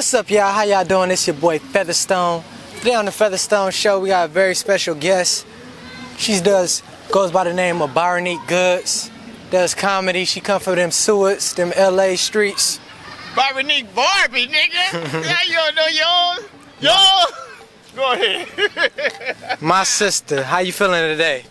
What's up, y'all? How y'all doing? It's your boy Featherstone. Today on the Featherstone Show, we got a very special guest. She goes by the name of Byronique Goods. Does comedy. She come from them Sewards, them LA streets. Byronique Barbie, nigga. Now you don't know yours. Yours. Go ahead. My sister. How you feeling today?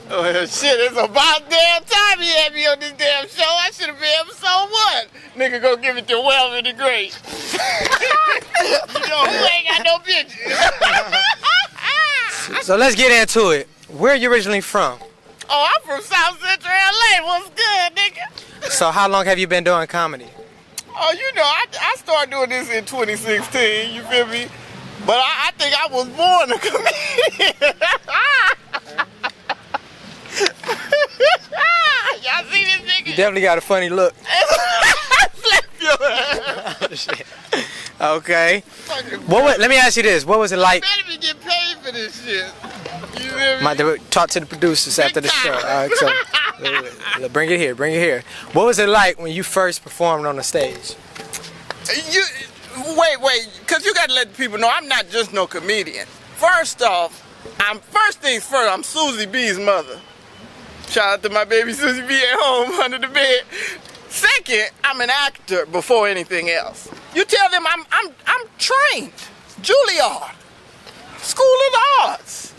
Oh, shit, it's about damn time he had me on this damn show. I should have been episode 1. Nigga, go give it to Welvin the Great. You know who ain't got no bitches? So let's get into it. Where are you originally from? Oh, I'm from South Central LA. What's good, nigga? So how long have you been doing comedy? Oh, you know, I started doing this in 2016, you feel me? But I think I was born a comedian. Y'all see this nigga? You definitely got a funny look. Slap your ass. Okay. Let me ask you this. What was it like? You better be getting paid for this shit. You feel me? Talk to the producers after the show. All right, so bring it here. What was it like when you first performed on the stage? Wait, because you got to let the people know I'm not just no comedian. First off, first things first, I'm Susie B's mother. Shout out to my baby Susie B at home under the bed. Second, I'm an actor before anything else. You tell them I'm trained. Juilliard, School of the Arts.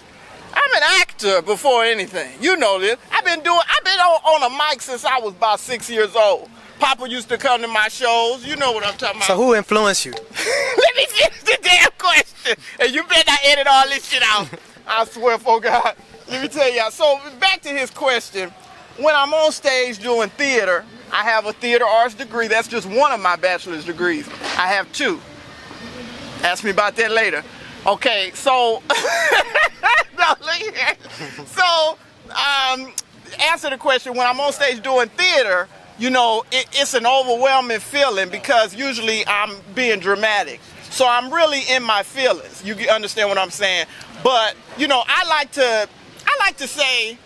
I'm an actor before anything. You know this. I've been on a mic since I was about 6 years old. Papa used to come to my shows. You know what I'm talking about. So who influenced you? Let me finish the damn question. And you better not edit all this shit out. I swear for God. Let me tell y'all. So back to his question. When I'm on stage doing theater, I have a theater arts degree. That's just one of my bachelor's degrees. I have 2. Ask me about that later. Okay, so answer the question. When I'm on stage doing theater, you know, it's an overwhelming feeling because usually I'm being dramatic. So I'm really in my feelings. You understand what I'm saying? But, you know, I like to say,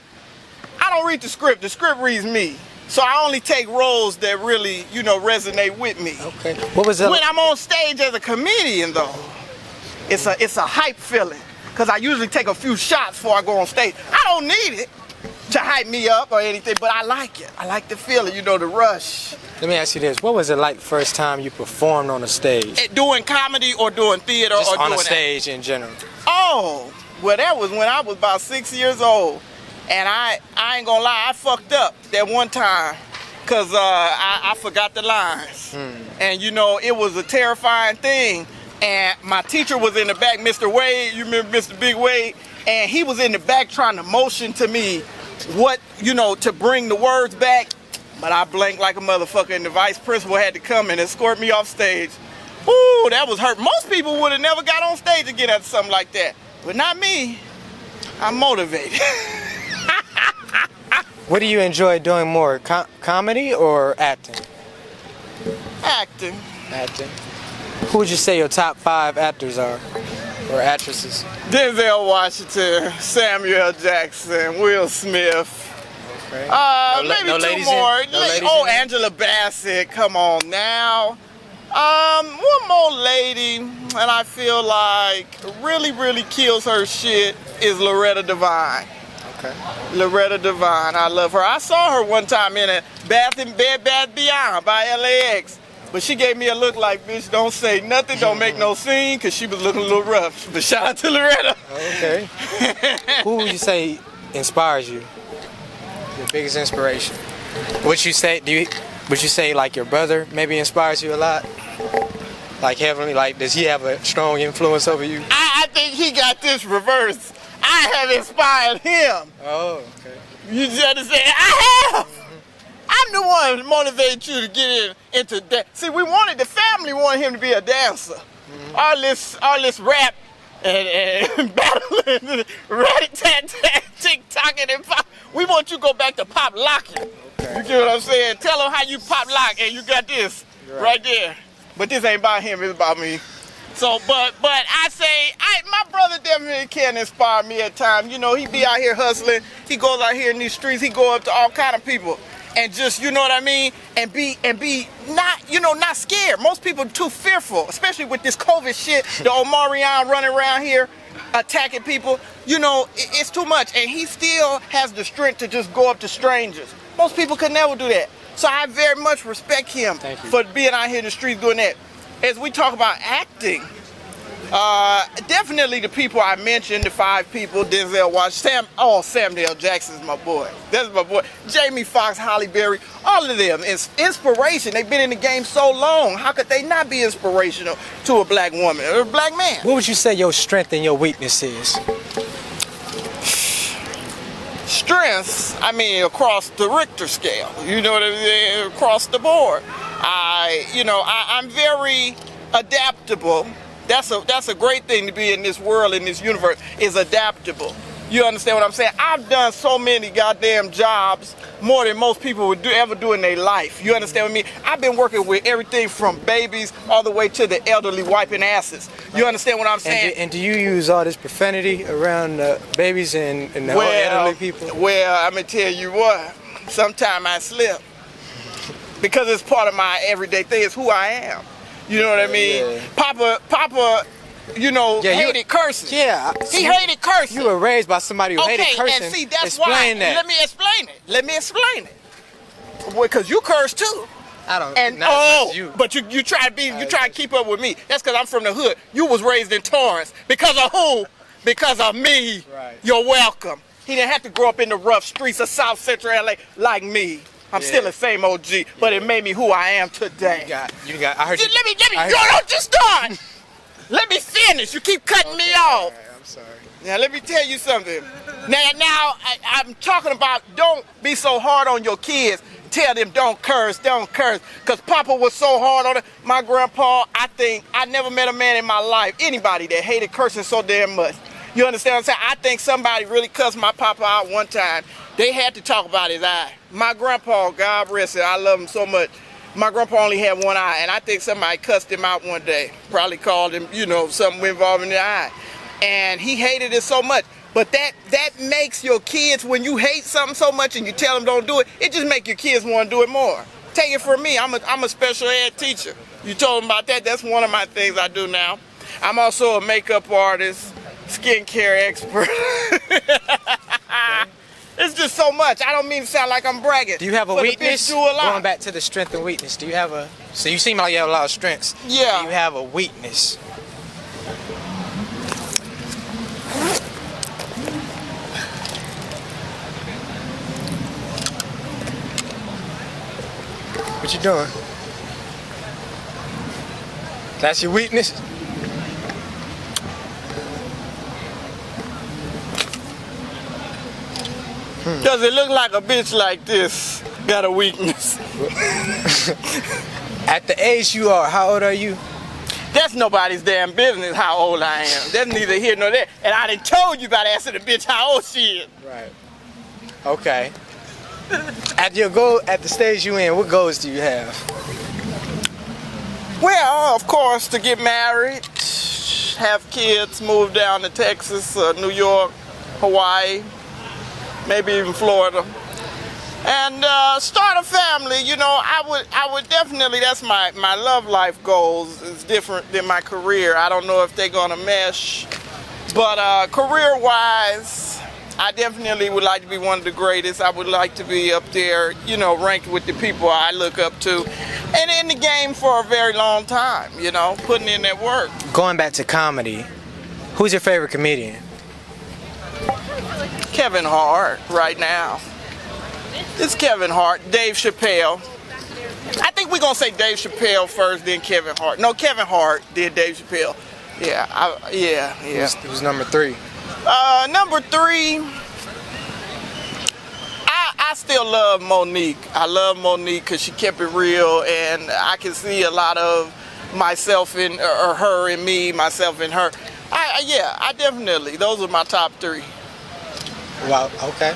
I don't read the script. The script reads me. So I only take roles that really, you know, resonate with me. Okay. What was it? When I'm on stage as a comedian, though, it's a hype feeling. Because I usually take a few shots before I go on stage. I don't need it to hype me up or anything, but I like it. I like the feeling, you know, the rush. Let me ask you this. What was it like the first time you performed on a stage? Doing comedy or doing theater Just or doing on a stage in general? Oh, well, that was when I was about 6 years old. And I ain't gonna lie, I fucked up that one time because I forgot the lines. And, you know, it was a terrifying thing. And my teacher was in the back, Mr. Wade, you remember Mr. Big Wade? And he was in the back trying to motion to me what, you know, to bring the words back. But I blanked like a motherfucker, and the vice principal had to come and escort me off stage. Ooh, that was hurt. Most people would have never got on stage to get at something like that. But not me. I'm motivated. What do you enjoy doing more, comedy or acting? Acting. Acting. Who would you say your top 5 actors are, or actresses? Denzel Washington, Samuel Jackson, Will Smith. Okay. Maybe no 2 ladies more. Angela Bassett, come on now. One more lady, and I feel like really kills her shit is Loretta Devine. Okay. Loretta Devine, I love her. I saw her one time in a Bed Bath Beyond by LAX. But she gave me a look like, bitch, don't say nothing, don't make no scene, because she was looking a little rough. But shout out to Loretta. Okay. Who would you say inspires you? Your biggest inspiration? Would you say like your brother maybe inspires you a lot? Like heavily, like does he have a strong influence over you? I think he got this reversed. I have inspired him. Oh, okay. You just understand? I have. I'm the one who motivated you to get into dance. See, the family wanted him to be a dancer. All this rap and battling, rat-tat-tat, tick-tocking and pop. We want you to go back to pop locking. Okay. You get what I'm saying? Tell him how you pop lock and you got this right there. But this ain't about him, it's about me. So, but I say, my brother definitely can inspire me at times. You know, he be out here hustling. He goes out here in these streets. He go up to all kind of people. and just, you know what I mean, and be not, you know, not scared. Most people are too fearful, especially with this COVID shit. The Omarion running around here attacking people, you know, it's too much. And he still has the strength to just go up to strangers. Most people could never do that. So I very much respect him for being out here in the streets doing that. As we talk about acting, definitely the people I mentioned, the 5 people, Denzel Washington, Samuel L. Jackson's my boy. That's my boy. Jamie Foxx, Halle Berry, all of them. It's inspiration. They've been in the game so long. How could they not be inspirational to a black woman or a black man? What would you say your strength and your weakness is? Strengths, I mean, across the Richter scale. You know what I mean? Across the board. I'm very adaptable. That's a great thing to be in this world, in this universe, is adaptable. You understand what I'm saying? I've done so many goddamn jobs, more than most people would ever do in their life. You understand what I mean? I've been working with everything from babies all the way to the elderly wiping asses. You understand what I'm saying? And do you use all this profanity around babies and the elderly people? Well, I'm going to tell you what, sometimes I slip. Because it's part of my everyday thing, it's who I am. You know what I mean? Yeah. Papa, you know, hated cursing. Yeah. He hated cursing. You were raised by somebody who hated cursing. Okay, and see, that's why. Let me explain it. Because you curse too. I don't. And you. But you try to keep up with me. That's because I'm from the hood. You was raised in Torrance. Because of who? Because of me. Right. You're welcome. He didn't have to grow up in the rough streets of South Central LA like me. I'm still the same OG, but it made me who I am today. You got. I heard you. Let me. Don't just start. Let me finish. You keep cutting me off. Right, I'm sorry. Now let me tell you something. Now I'm talking about don't be so hard on your kids. Tell them don't curse. Because Papa was so hard on it. My grandpa, I never met a man in my life, anybody that hated cursing so damn much. You understand what I'm saying? I think somebody really cussed my papa out one time. They had to talk about his eye. My grandpa, God rest him, I love him so much. My grandpa only had one eye, and I think somebody cussed him out one day. Probably called him, you know, something involving the eye. And he hated it so much. But that makes your kids, when you hate something so much and you tell them don't do it, it just makes your kids want to do it more. Take it from me, I'm a special ed teacher. You told them about that, that's one of my things I do now. I'm also a makeup artist, skincare expert. It's just so much. I don't mean to sound like I'm bragging. Do you have a weakness? Going back to the strength and weakness, do you have a... So you seem like you have a lot of strengths. Yeah. Do you have a weakness? What you doing? That's your weakness? Does it look like a bitch like this got a weakness? At the age you are, how old are you? That's nobody's damn business how old I am. That's neither here nor there. And I done told you about asking the bitch how old she is. Right. Okay. At the stage you in, what goals do you have? Well, of course, to get married, have kids, move down to Texas, New York, Hawaii, maybe even Florida, and start a family. You know, I would definitely, that's my love life goals. Is different than my career. I don't know if they're gonna mesh, but career-wise, I definitely would like to be one of the greatest. I would like to be up there, you know, ranked with the people I look up to, and in the game for a very long time, you know, putting in that work. Going back to comedy, who's your favorite comedian? Kevin Hart right now. It's Kevin Hart, Dave Chappelle. I think we're gonna say Dave Chappelle first, then Kevin Hart. No, Kevin Hart, then Dave Chappelle. Yeah. Who's number 3? Number 3, I still love Monique. I love Monique because she kept it real, and I can see a lot of myself in her and me, myself in her. I definitely, those are my top 3. Wow, okay.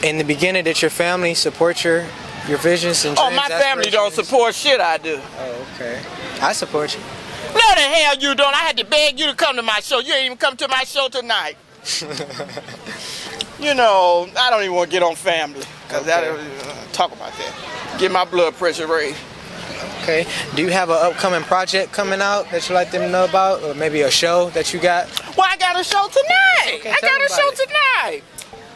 In the beginning, did your family support your visions and dreams? Oh, my family don't support shit I do. Oh, okay. I support you. No, the hell you don't. I had to beg you to come to my show. You ain't even come to my show tonight. you know, I don't even want to get on family because talk about that. Get my blood pressure raised. Okay. Do you have an upcoming project coming out that you'd like them to know about, or maybe a show that you got? Well, I got a show tonight. Okay, I got a show it. tonight.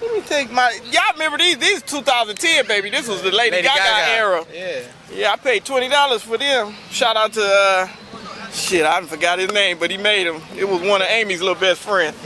Let me take y'all remember these 2010, baby. This was the Lady Gaga era. Yeah. Yeah, I paid $20 for them. Shout out to, shit, I forgot his name, but he made them. It was one of Amy's little best friends.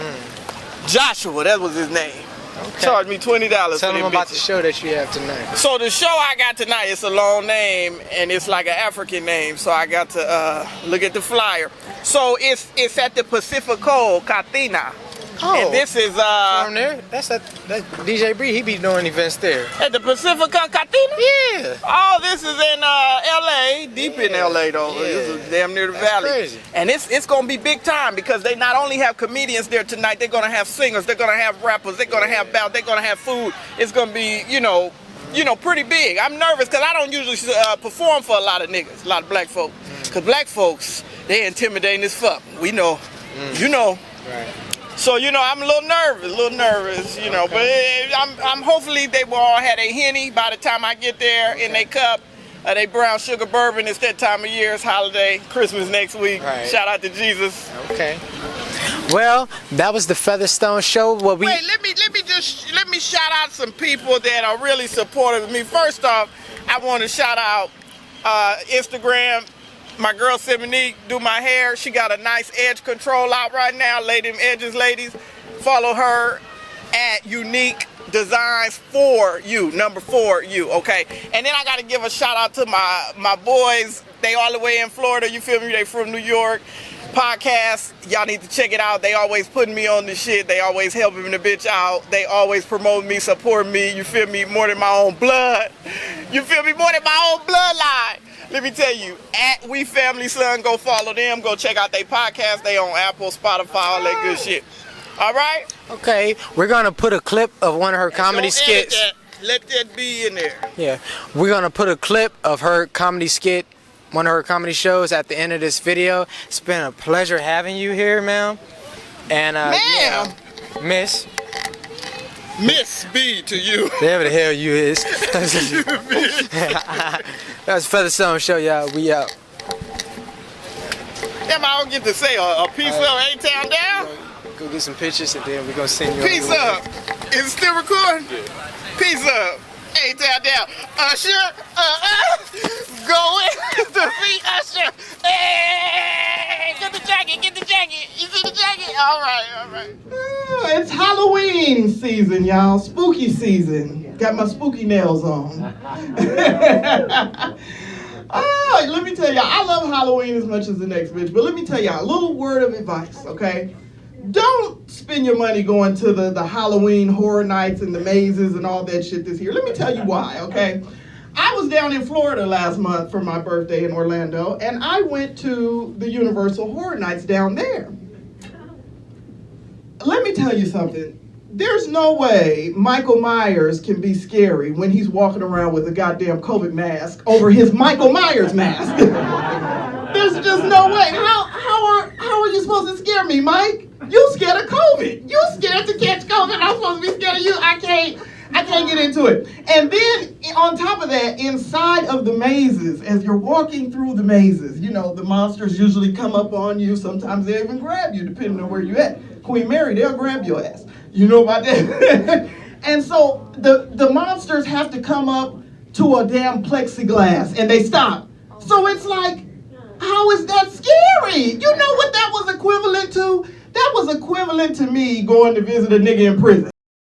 Joshua, that was his name. Okay. Charged me $20 Tell for them about bitches. the show that you have tonight. So the show I got tonight, it's a long name, and it's like an African name, so I got to look at the flyer. So it's at the Pacifico Catina. Oh, and this is from there? That's DJ Bree, he be doing events there. at the Pacifico Catina? Yeah. Oh, this is in LA, deep in LA though. Yeah. This is damn near the valley. Crazy. And it's gonna be big time because they not only have comedians there tonight, they're gonna have singers, they're gonna have rappers, they're gonna have they're gonna have food. It's gonna be, you know, pretty big. I'm nervous because I don't usually perform for a lot of niggas, a lot of black folks. Because black folks, they intimidating as fuck. We know. You know. Right. So, you know, I'm a little nervous, you know, but I'm hopefully they will all have a Henny by the time I get there in their cup. They brown sugar bourbon. It's that time of year. It's holiday. Christmas next week. Right. Shout out to Jesus. Okay. Well, that was the Featherstone Show. Wait, let me shout out some people that are really supportive of me. First off, I want to shout out Instagram. My girl Byronique do my hair. She got a nice edge control out right now. Lay them edges, ladies. Follow her at Unique Designs for You, number 4U, okay? And then I got to give a shout out to my boys. They all the way in Florida, you feel me? They from New York. Podcast, y'all need to check it out. They always putting me on this shit. They always helping the bitch out. They always promote me, support me. You feel me? More than my own blood. You feel me? More than my own bloodline. Let me tell you, at We Family Son, go follow them. Go check out their podcast. They on Apple, Spotify, all that good shit. All right? Okay, we're gonna put a clip of one of her comedy Don't edit skits. that. Let that be in there. Yeah, we're gonna put a clip of her comedy skit, one of her comedy shows at the end of this video. It's been a pleasure having you here, ma'am. And Ma'am. yeah, Miss B to you. whatever the hell you is. That's Featherstone Show, y'all. We out. Damn, I don't get to say a piece of A-Town down. Go get some pictures and then we're gonna send you. Peace up. Is it still recording? Yeah. Peace up. A-Town. Usher. Going to be Usher. Hey, get the jacket. You see the jacket? All right. It's Halloween season, y'all. Spooky season. Got my spooky nails on. Let me tell y'all, I love Halloween as much as the next bitch, but let me tell y'all a little word of advice, okay? Don't spend your money going to the Halloween horror nights and the mazes and all that shit this year. Let me tell you why, okay? I was down in Florida last month for my birthday in Orlando, and I went to the Universal Horror Nights down there. Let me tell you something. There's no way Michael Myers can be scary when he's walking around with a goddamn COVID mask over his Michael Myers mask. There's just no way. How are you supposed to scare me, Mike? You scared of COVID. You scared to catch COVID. I'm supposed to be scared of you. I can't get into it. And then on top of that, inside of the mazes, as you're walking through the mazes, you know, the monsters usually come up on you. Sometimes they even grab you, depending on where you're at. Queen Mary, they'll grab your ass. You know about that? And so the monsters have to come up to a damn plexiglass, and they stop. So it's like, how is that scary? You know what that was equivalent to? That was equivalent to me going to visit a nigga in prison.